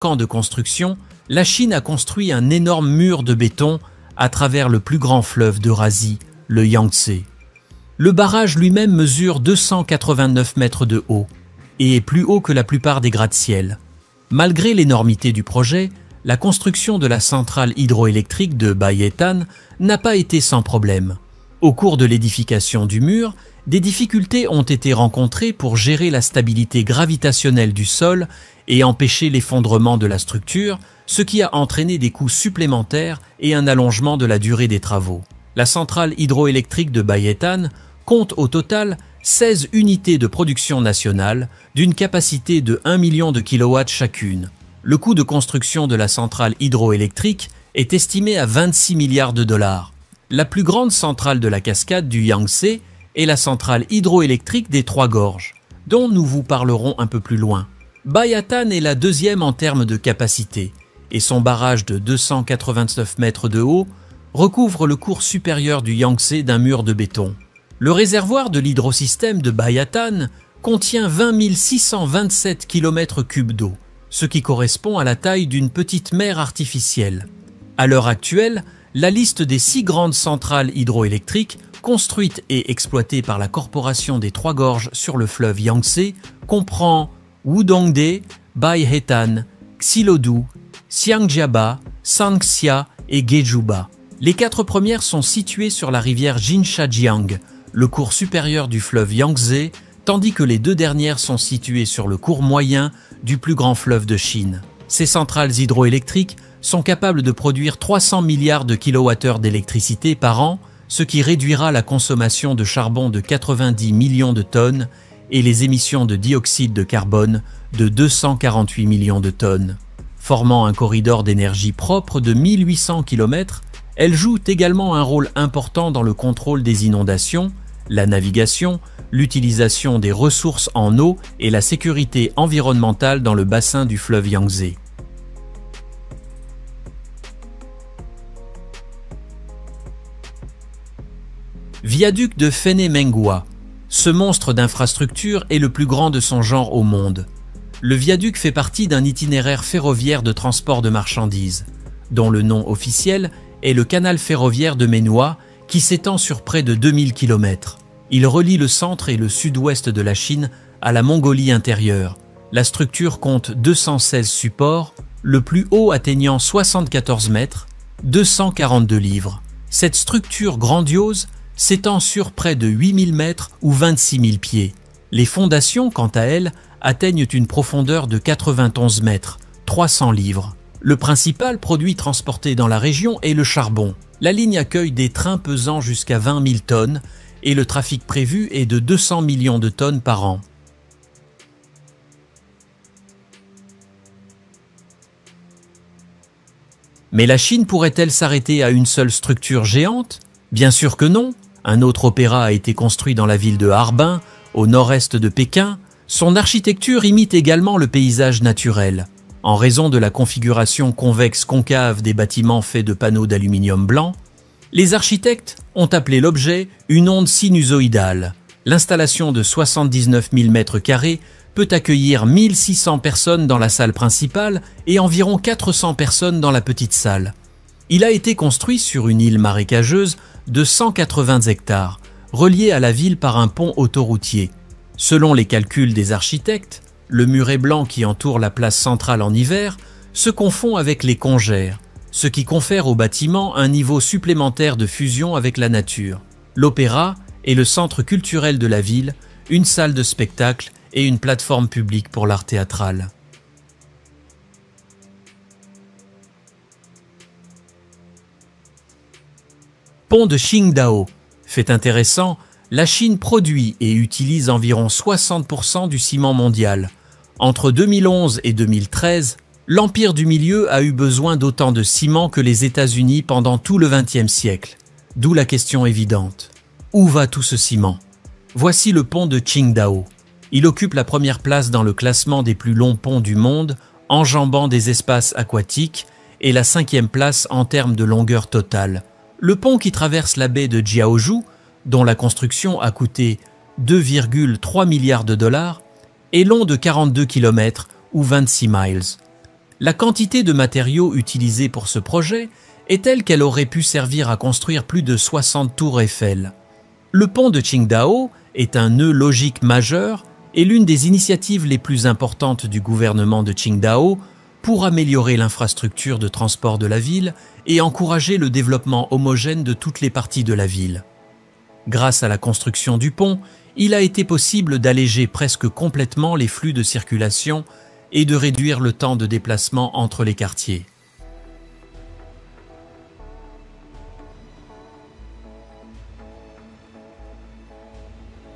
ans de construction, la Chine a construit un énorme mur de béton à travers le plus grand fleuve d'Eurasie, le Yangtze. Le barrage lui-même mesure 289 mètres de haut et est plus haut que la plupart des gratte-ciel. Malgré l'énormité du projet, la construction de la centrale hydroélectrique de Baietan n'a pas été sans problème. Au cours de l'édification du mur, des difficultés ont été rencontrées pour gérer la stabilité gravitationnelle du sol et empêcher l'effondrement de la structure, ce qui a entraîné des coûts supplémentaires et un allongement de la durée des travaux. La centrale hydroélectrique de Baietan compte au total 16 unités de production nationale d'une capacité de 1 million de kilowatts chacune. Le coût de construction de la centrale hydroélectrique est estimé à 26 milliards de dollars. La plus grande centrale de la cascade du Yangtze est la centrale hydroélectrique des Trois Gorges, dont nous vous parlerons un peu plus loin. Baietan est la deuxième en termes de capacité, et son barrage de 289 mètres de haut recouvre le cours supérieur du Yangtze d'un mur de béton. Le réservoir de l'hydrosystème de Baietan contient 20 627 km3 d'eau, ce qui correspond à la taille d'une petite mer artificielle. À l'heure actuelle, la liste des 6 grandes centrales hydroélectriques construites et exploitées par la Corporation des Trois Gorges sur le fleuve Yangtze comprend Wudongde, Baietan, Xiluodu, Xiangjiaba, Sangxia et Gejuba. Les 4 premières sont situées sur la rivière Jinshajiang, le cours supérieur du fleuve Yangtze, tandis que les 2 dernières sont situées sur le cours moyen du plus grand fleuve de Chine. Ces centrales hydroélectriques sont capables de produire 300 milliards de kilowattheures d'électricité par an, ce qui réduira la consommation de charbon de 90 millions de tonnes et les émissions de dioxyde de carbone de 248 millions de tonnes. Formant un corridor d'énergie propre de 1800 km, elles jouent également un rôle important dans le contrôle des inondations, la navigation, l'utilisation des ressources en eau et la sécurité environnementale dans le bassin du fleuve Yangtze. Viaduc de Fenei-Menghua. Ce monstre d'infrastructure est le plus grand de son genre au monde. Le viaduc fait partie d'un itinéraire ferroviaire de transport de marchandises, dont le nom officiel est le canal ferroviaire de Menhua, qui s'étend sur près de 2000 km. Il relie le centre et le sud-ouest de la Chine à la Mongolie intérieure. La structure compte 216 supports, le plus haut atteignant 74 mètres, 242 livres. Cette structure grandiose s'étend sur près de 8000 mètres ou 26 000 pieds. Les fondations, quant à elles, atteignent une profondeur de 91 mètres, 300 livres. Le principal produit transporté dans la région est le charbon. La ligne accueille des trains pesant jusqu'à 20 000 tonnes et le trafic prévu est de 200 millions de tonnes par an. Mais la Chine pourrait-elle s'arrêter à une seule structure géante? Bien sûr que non. Un autre opéra a été construit dans la ville de Harbin, au nord-est de Pékin. Son architecture imite également le paysage naturel. En raison de la configuration convexe-concave des bâtiments faits de panneaux d'aluminium blanc, les architectes ont appelé l'objet une onde sinusoïdale. L'installation de 79 000 m² peut accueillir 1600 personnes dans la salle principale et environ 400 personnes dans la petite salle. Il a été construit sur une île marécageuse de 180 hectares, reliée à la ville par un pont autoroutier. Selon les calculs des architectes, le muret blanc qui entoure la place centrale en hiver se confond avec les congères, ce qui confère au bâtiment un niveau supplémentaire de fusion avec la nature. L'opéra est le centre culturel de la ville, une salle de spectacle et une plateforme publique pour l'art théâtral. Pont de Qingdao. Fait intéressant, la Chine produit et utilise environ 60% du ciment mondial. Entre 2011 et 2013, l'Empire du Milieu a eu besoin d'autant de ciment que les États-Unis pendant tout le XXe siècle. D'où la question évidente. Où va tout ce ciment? Voici le pont de Qingdao. Il occupe la première place dans le classement des plus longs ponts du monde, enjambant des espaces aquatiques, et la 5e place en termes de longueur totale. Le pont qui traverse la baie de Jiaozhou, dont la construction a coûté 2,3 milliards de dollars, est long de 42 km ou 26 miles. La quantité de matériaux utilisés pour ce projet est telle qu'elle aurait pu servir à construire plus de 60 tours Eiffel. Le pont de Qingdao est un nœud logique majeur et l'une des initiatives les plus importantes du gouvernement de Qingdao pour améliorer l'infrastructure de transport de la ville et encourager le développement homogène de toutes les parties de la ville. Grâce à la construction du pont, il a été possible d'alléger presque complètement les flux de circulation et de réduire le temps de déplacement entre les quartiers.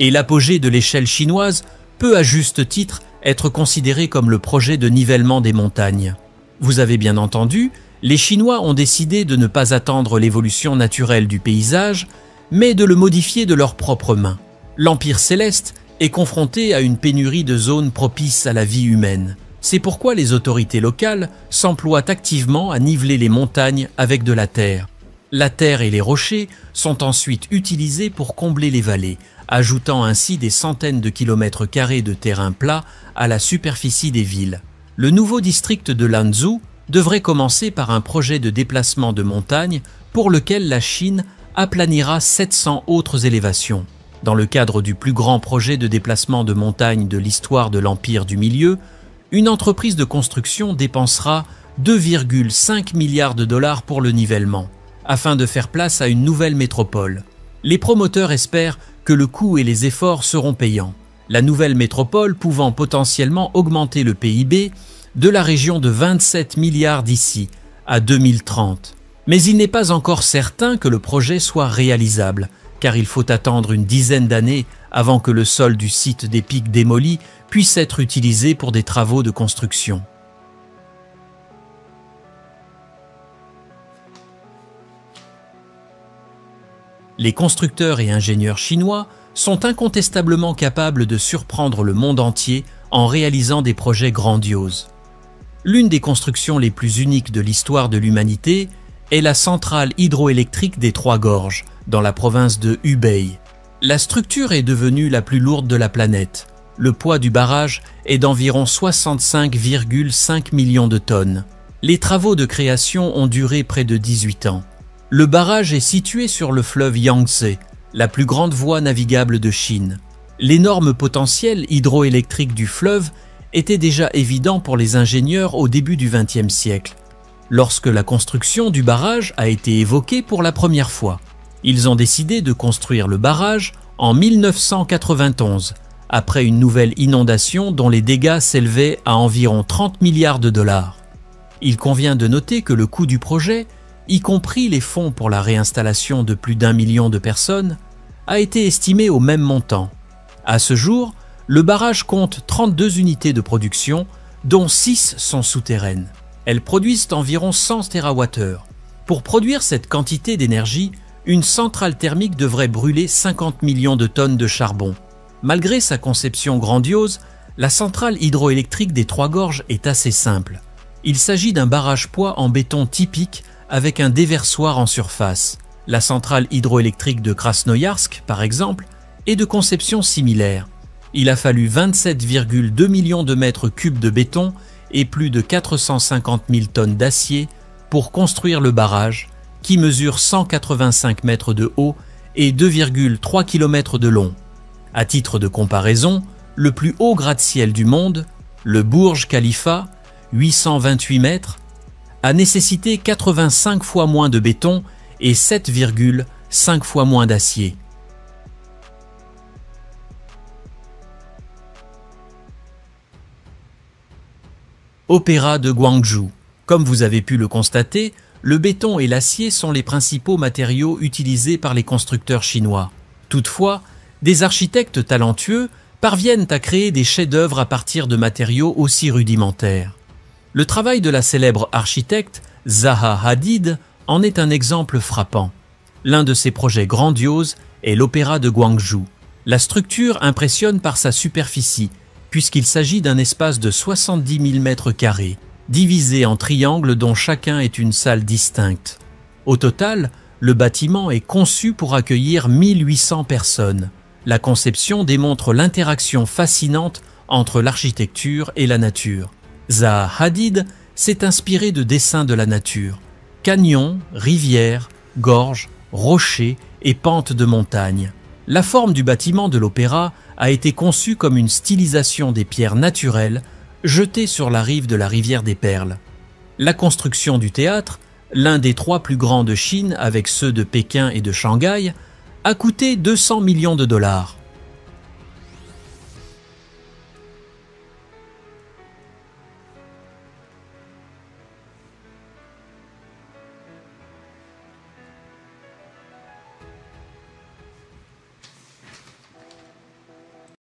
Et l'apogée de l'échelle chinoise peut à juste titre être considéré comme le projet de nivellement des montagnes. Vous avez bien entendu, les Chinois ont décidé de ne pas attendre l'évolution naturelle du paysage, mais de le modifier de leurs propres mains. L'Empire céleste est confronté à une pénurie de zones propices à la vie humaine. C'est pourquoi les autorités locales s'emploient activement à niveler les montagnes avec de la terre. La terre et les rochers sont ensuite utilisés pour combler les vallées, ajoutant ainsi des centaines de kilomètres carrés de terrain plat à la superficie des villes. Le nouveau district de Lanzhou devrait commencer par un projet de déplacement de montagne pour lequel la Chine aplanira 700 autres élévations. Dans le cadre du plus grand projet de déplacement de montagne de l'histoire de l'Empire du Milieu, une entreprise de construction dépensera 2,5 milliards de dollars pour le nivellement, afin de faire place à une nouvelle métropole. Les promoteurs espèrent que le coût et les efforts seront payants, la nouvelle métropole pouvant potentiellement augmenter le PIB de la région de 27 milliards d'ici à 2030. Mais il n'est pas encore certain que le projet soit réalisable, car il faut attendre une dizaine d'années avant que le sol du site des pics démolis puisse être utilisé pour des travaux de construction. Les constructeurs et ingénieurs chinois sont incontestablement capables de surprendre le monde entier en réalisant des projets grandioses. L'une des constructions les plus uniques de l'histoire de l'humanité est la centrale hydroélectrique des Trois Gorges, dans la province de Hubei. La structure est devenue la plus lourde de la planète. Le poids du barrage est d'environ 65,5 millions de tonnes. Les travaux de création ont duré près de 18 ans. Le barrage est situé sur le fleuve Yangtze, la plus grande voie navigable de Chine. L'énorme potentiel hydroélectrique du fleuve était déjà évident pour les ingénieurs au début du XXe siècle, lorsque la construction du barrage a été évoquée pour la première fois. Ils ont décidé de construire le barrage en 1991, après une nouvelle inondation dont les dégâts s'élevaient à environ 30 milliards de dollars. Il convient de noter que le coût du projet, y compris les fonds pour la réinstallation de plus d'1 million de personnes, a été estimé au même montant. À ce jour, le barrage compte 32 unités de production, dont 6 sont souterraines. Elles produisent environ 100 TWh. Pour produire cette quantité d'énergie, une centrale thermique devrait brûler 50 millions de tonnes de charbon. Malgré sa conception grandiose, la centrale hydroélectrique des Trois Gorges est assez simple. Il s'agit d'un barrage-poids en béton typique avec un déversoir en surface. La centrale hydroélectrique de Krasnoïarsk, par exemple, est de conception similaire. Il a fallu 27,2 millions de mètres cubes de béton et plus de 450 000 tonnes d'acier pour construire le barrage, qui mesure 185 mètres de haut et 2,3 km de long. À titre de comparaison, le plus haut gratte-ciel du monde, le Burj Khalifa, 828 mètres, a nécessité 85 fois moins de béton et 7,5 fois moins d'acier. Opéra de Gwangju. Comme vous avez pu le constater, le béton et l'acier sont les principaux matériaux utilisés par les constructeurs chinois. Toutefois, des architectes talentueux parviennent à créer des chefs-d'œuvre à partir de matériaux aussi rudimentaires. Le travail de la célèbre architecte Zaha Hadid en est un exemple frappant. L'un de ses projets grandioses est l'Opéra de Gwangju. La structure impressionne par sa superficie, puisqu'il s'agit d'un espace de 70 000 mètres carrés, divisé en triangles dont chacun est une salle distincte. Au total, le bâtiment est conçu pour accueillir 1800 personnes. La conception démontre l'interaction fascinante entre l'architecture et la nature. Zaha Hadid s'est inspiré de dessins de la nature, canyons, rivières, gorges, rochers et pentes de montagne. La forme du bâtiment de l'opéra a été conçue comme une stylisation des pierres naturelles jetées sur la rive de la rivière des Perles. La construction du théâtre, l'un des 3 plus grands de Chine avec ceux de Pékin et de Shanghai, a coûté 200 millions de dollars.